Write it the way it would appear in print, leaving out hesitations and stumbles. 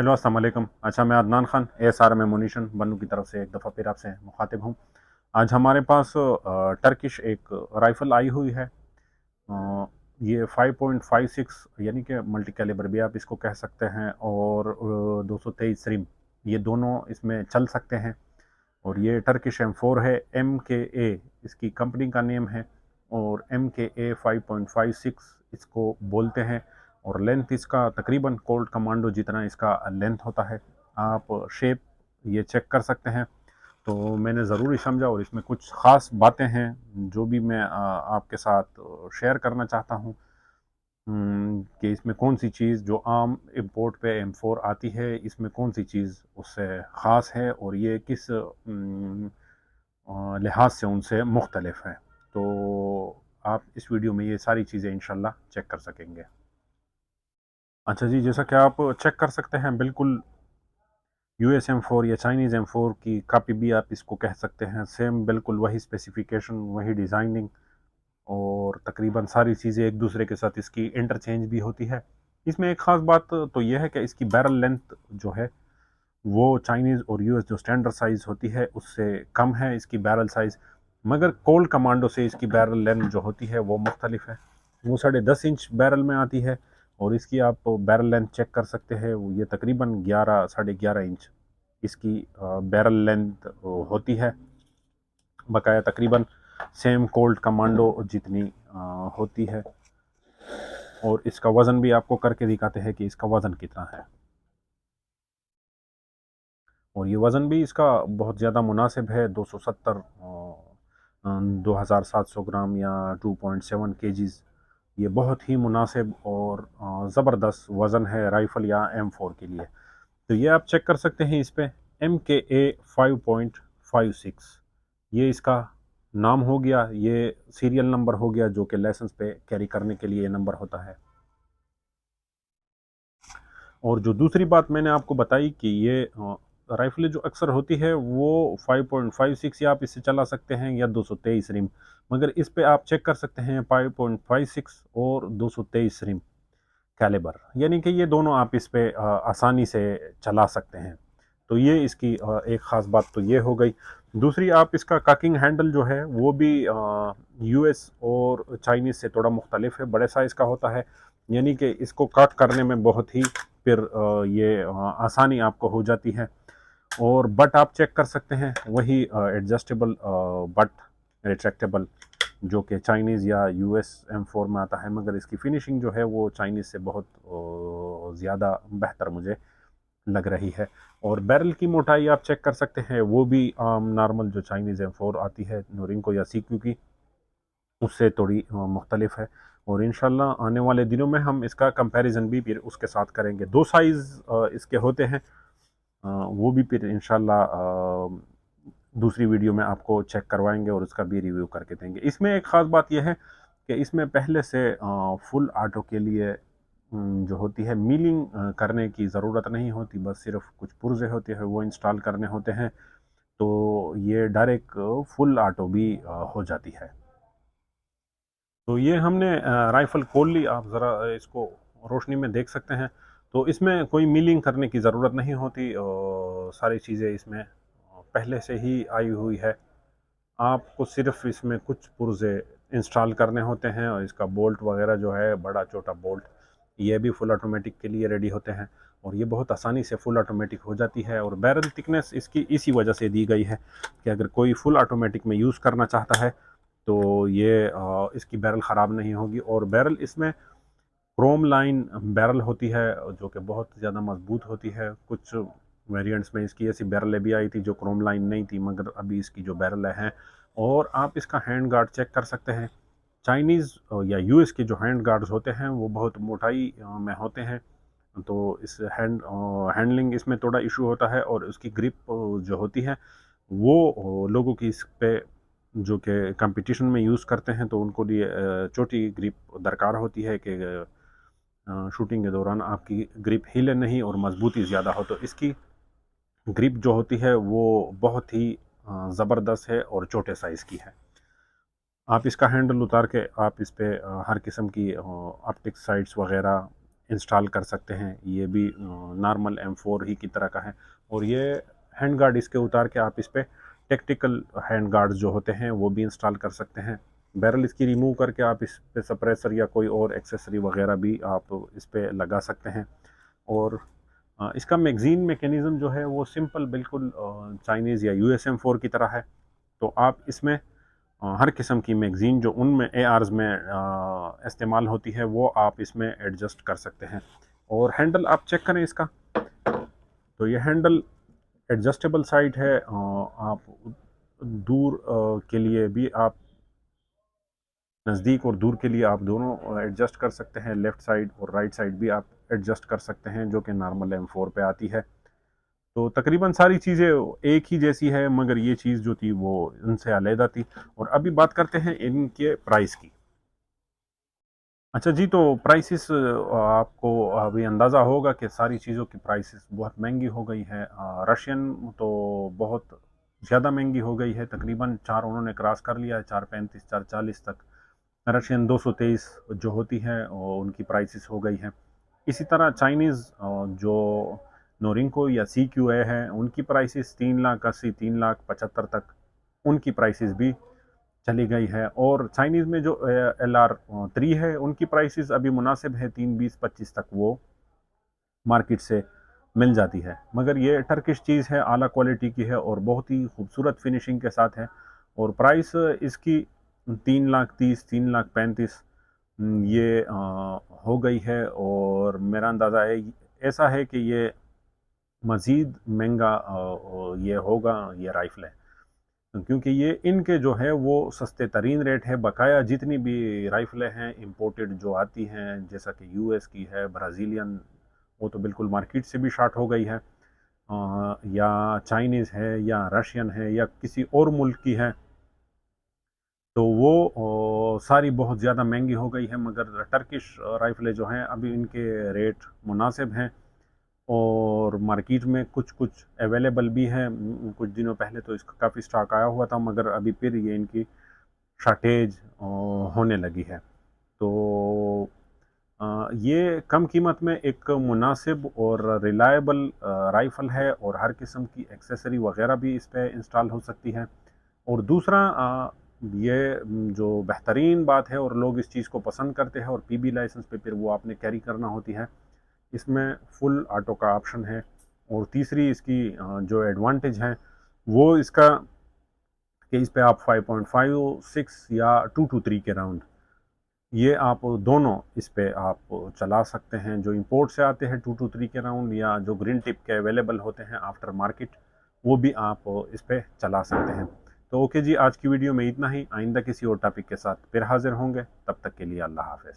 Hello अस्सलाम वालेकुम। अच्छा, मैं अदनान खान ASR में मुनीशन बन्नू की तरफ से एक दफ़ा फिर आपसे मुखातिब हूँ। आज हमारे पास टर्किश एक राइफ़ल आई हुई है। अ, ये 5.56 यानी कि मल्टी कैलिबर भी आप इसको कह सकते हैं, और 223 रिम, ये दोनों इसमें चल सकते हैं। और ये टर्किश M4 है, MKA इसकी कंपनी का नेम है, और MKA 5.56 इसको बोलते हैं। और लेंथ इसका तकरीबन कोल्ट कमांडो जितना इसका लेंथ होता है। आप शेप ये चेक कर सकते हैं। तो मैंने ज़रूरी समझा, और इसमें कुछ ख़ास बातें हैं जो भी मैं आपके साथ शेयर करना चाहता हूँ। कि इसमें कौन सी चीज़ जो आम इम्पोर्ट पे M4 आती है, इसमें कौन सी चीज़ उससे ख़ास है, और ये किस लिहाज से उनसे मुख्तलिफ है। तो आप इस वीडियो में ये सारी चीज़ें इंशाल्लाह चेक कर सकेंगे। अच्छा जी, जैसा कि आप चेक कर सकते हैं, बिल्कुल US M4 या चाइनीज़ M4 की कॉपी भी आप इसको कह सकते हैं। सेम बिल्कुल वही स्पेसिफिकेशन, वही डिज़ाइनिंग, और तकरीबन सारी चीज़ें एक दूसरे के साथ इसकी इंटरचेंज भी होती है। इसमें एक ख़ास बात तो यह है कि इसकी बैरल लेंथ जो है वो चाइनीज़ और US जो स्टैंडर्ड साइज़ होती है उससे कम है इसकी बैरल साइज़। मगर कोल्ड कमांडो से इसकी बैरल लेंथ जो होती है वो मुख्तलिफ है। वो 10.5 इंच बैरल में आती है, और इसकी आप बैरल लेंथ चेक कर सकते हैं। ये तकरीबन 11 11.5 इंच इसकी बैरल लेंथ होती है। बकाया तकरीबन सेम कोल्ड कमांडो जितनी होती है। और इसका वज़न भी आपको करके दिखाते हैं कि इसका वज़न कितना है। और ये वज़न भी इसका बहुत ज़्यादा मुनासिब है, 270 2700 ग्राम या 2.7 केजीज़। ये बहुत ही मुनासिब और ज़बरदस्त वज़न है राइफ़ल या M4 के लिए। तो ये आप चेक कर सकते हैं इस पे, MKA 5.56 ये इसका नाम हो गया, ये सीरियल नंबर हो गया जो कि लाइसेंस पे कैरी करने के लिए ये नंबर होता है। और जो दूसरी बात मैंने आपको बताई कि ये राइफ़लें जो अक्सर होती है वो 5.56 या आप इससे चला सकते हैं, या 223 रिम। मगर इस पे आप चेक कर सकते हैं 5.56 और 223 रिम कैलिबर, यानी कि ये दोनों आप इस पे आसानी से चला सकते हैं। तो ये इसकी एक ख़ास बात तो ये हो गई। दूसरी, आप इसका कॉकिंग हैंडल जो है वो भी US और चाइनीज़ से थोड़ा मुख्तलिफ है, बड़े साइज़ का होता है। यानी कि इसको कट करने में बहुत ही फिर ये आसानी आपको हो जाती है। और बट आप चेक कर सकते हैं, वही एडजस्टेबल बट, रिट्रैक्टेबल, जो कि चाइनीज़ या US M4 में आता है। मगर इसकी फिनिशिंग जो है वो चाइनीज़ से बहुत ज़्यादा बेहतर मुझे लग रही है। और बैरल की मोटाई आप चेक कर सकते हैं, वो भी नॉर्मल जो चाइनीज़ M4 आती है नोरिंको या CQ की, उससे थोड़ी मुख्तलिफ है। और इंशाल्लाह आने वाले दिनों में हम इसका कंपैरिजन भी फिर उसके साथ करेंगे। दो साइज़ इसके होते हैं, वो भी फिर इंशाल्लाह दूसरी वीडियो में आपको चेक करवाएंगे और उसका भी रिव्यू करके देंगे। इसमें एक ख़ास बात यह है कि इसमें पहले से फुल ऑटो के लिए जो होती है मिलिंग करने की ज़रूरत नहीं होती, बस सिर्फ कुछ पुर्जे होते हैं वो इंस्टॉल करने होते हैं। तो ये डायरेक्ट फुल ऑटो भी हो जाती है। तो ये हमने राइफ़ल खोल ली, आप ज़रा इसको रोशनी में देख सकते हैं। तो इसमें कोई मिलिंग करने की ज़रूरत नहीं होती, सारी चीज़ें इसमें पहले से ही आई हुई है। आपको सिर्फ इसमें कुछ पुर्जे इंस्टॉल करने होते हैं, और इसका बोल्ट वगैरह जो है, बड़ा छोटा बोल्ट, ये भी फुल ऑटोमेटिक के लिए रेडी होते हैं। और ये बहुत आसानी से फुल ऑटोमेटिक हो जाती है। और बैरल थिकनेस इसकी इसी वजह से दी गई है कि अगर कोई फुल ऑटोमेटिक में यूज़ करना चाहता है तो ये इसकी बैरल ख़राब नहीं होगी। और बैरल इसमें क्रोम लाइन बैरल होती है जो कि बहुत ज़्यादा मजबूत होती है। कुछ वेरिएंट्स में इसकी ऐसी बैरलें भी आई थी जो क्रोम लाइन नहीं थी, मगर अभी इसकी जो बैरल हैं। और आप इसका हैंड गार्ड चेक कर सकते हैं। चाइनीज़ या US के जो हैंड गार्ड्स होते हैं वो बहुत मोटाई में होते हैं। तो इस हैंडलिंग इसमें थोड़ा इशू होता है, और उसकी ग्रिप जो होती है वो लोगों की इस पे जो कि कंपटीशन में यूज़ करते हैं, तो उनको लिए छोटी ग्रिप दरकार होती है कि शूटिंग के दौरान आपकी ग्रिप हिले नहीं और मजबूती ज़्यादा हो। तो इसकी ग्रिप जो होती है वो बहुत ही ज़बरदस्त है और छोटे साइज़ की है। आप इसका हैंडल उतार के आप इस पे हर किस्म की ऑप्टिक साइट्स वगैरह, इंस्टॉल कर सकते हैं। ये भी नॉर्मल M4 ही की तरह का है। और ये हैंड गार्ड इसके उतार के आप इस पर टेक्टिकल हैंड गार्ड्स जो होते हैं वो भी इंस्टॉल कर सकते हैं। बैरल इसकी रिमूव करके आप इस पे सप्रेसर या कोई और एक्सेसरी वगैरह भी आप इस पे लगा सकते हैं। और इसका मैगज़ीन मैकेनिज़्म जो है वो सिंपल बिल्कुल चाइनीज़ या USM4 की तरह है। तो आप इसमें हर किस्म की मैगज़ीन जो उनमें ARs में इस्तेमाल होती है वो आप इसमें एडजस्ट कर सकते हैं। और हैंडल आप चेक करें इसका, तो ये हैंडल एडजस्टेबल साइड है। आप दूर के लिए भी आप, नज़दीक और दूर के लिए आप दोनों एडजस्ट कर सकते हैं। लेफ़्ट साइड और राइट साइड भी आप एडजस्ट कर सकते हैं, जो कि नॉर्मल M4 पे आती है। तो तकरीबन सारी चीज़ें एक ही जैसी है, मगर ये चीज़ जो थी वो उनसे अलहदा थी। और अभी बात करते हैं इनके प्राइस की। अच्छा जी, तो प्राइसेस आपको अभी अंदाज़ा होगा कि सारी चीज़ों की प्राइसेस बहुत महंगी हो गई है। रशियन तो बहुत ज़्यादा महंगी हो गई है, तकरीबन 4 उन्होंने क्रॉस कर लिया है, 435 440 तक। रशियन 223 जो होती है उनकी प्राइसेस हो गई हैं। इसी तरह चाइनीज़ जो नोरिंको या CQA है, उनकी प्राइसेस 3,80,000 3,75,000 तक उनकी प्राइसेस भी चली गई है। और चाइनीज़ में जो LR3 है, उनकी प्राइसेस अभी मुनासिब है, 3,20,25 तक वो मार्केट से मिल जाती है। मगर ये टर्किश चीज़ है, आला क्वालिटी की है और बहुत ही खूबसूरत फिनिशिंग के साथ है। और प्राइस इसकी 3,30,000 3,35,000 ये हो गई है। और मेरा अंदाज़ा है ऐसा है कि ये मज़ीद महंगा ये होगा, ये राइफ़ल है, क्योंकि ये इनके जो है वो सस्ते तरीन रेट है। बकाया जितनी भी राइफ़लें हैं इम्पोर्टेड जो आती हैं, जैसा कि US की है, ब्राज़ीलियन, वो तो बिल्कुल मार्केट से भी शॉर्ट हो गई है। या चाइनीज़ है या रशियन है या किसी और मुल्क की है, तो वो सारी बहुत ज़्यादा महंगी हो गई है। मगर टर्किश राइफ़लें जो हैं अभी इनके रेट मुनासिब हैं और मार्केट में कुछ कुछ अवेलेबल भी है। कुछ दिनों पहले तो इसका काफ़ी स्टॉक आया हुआ था, मगर अभी फिर ये इनकी शॉर्टेज होने लगी है। तो ये कम कीमत में एक मुनासिब और रिलायबल राइफ़ल है और हर किस्म की एक्सेसरी वगैरह भी इस पे इंस्टॉल हो सकती है। और दूसरा ये जो बेहतरीन बात है और लोग इस चीज़ को पसंद करते हैं, और PB लाइसेंस पे फिर वो आपने कैरी करना होती है, इसमें फुल ऑटो का ऑप्शन है। और तीसरी इसकी जो एडवांटेज है वो इसका कि इस पे आप 5.5 6 या 2 to 3 के राउंड, ये आप दोनों इस पे आप चला सकते हैं। जो इंपोर्ट से आते हैं 2 to 3 के राउंड, या जो ग्रीन टिप के अवेलेबल होते हैं आफ्टर मार्केट, वो भी आप इस पे चला सकते हैं। तो ओके जी, आज की वीडियो में इतना ही। आइंदा किसी और टॉपिक के साथ फिर हाजिर होंगे, तब तक के लिए अल्लाह हाफ़िज़।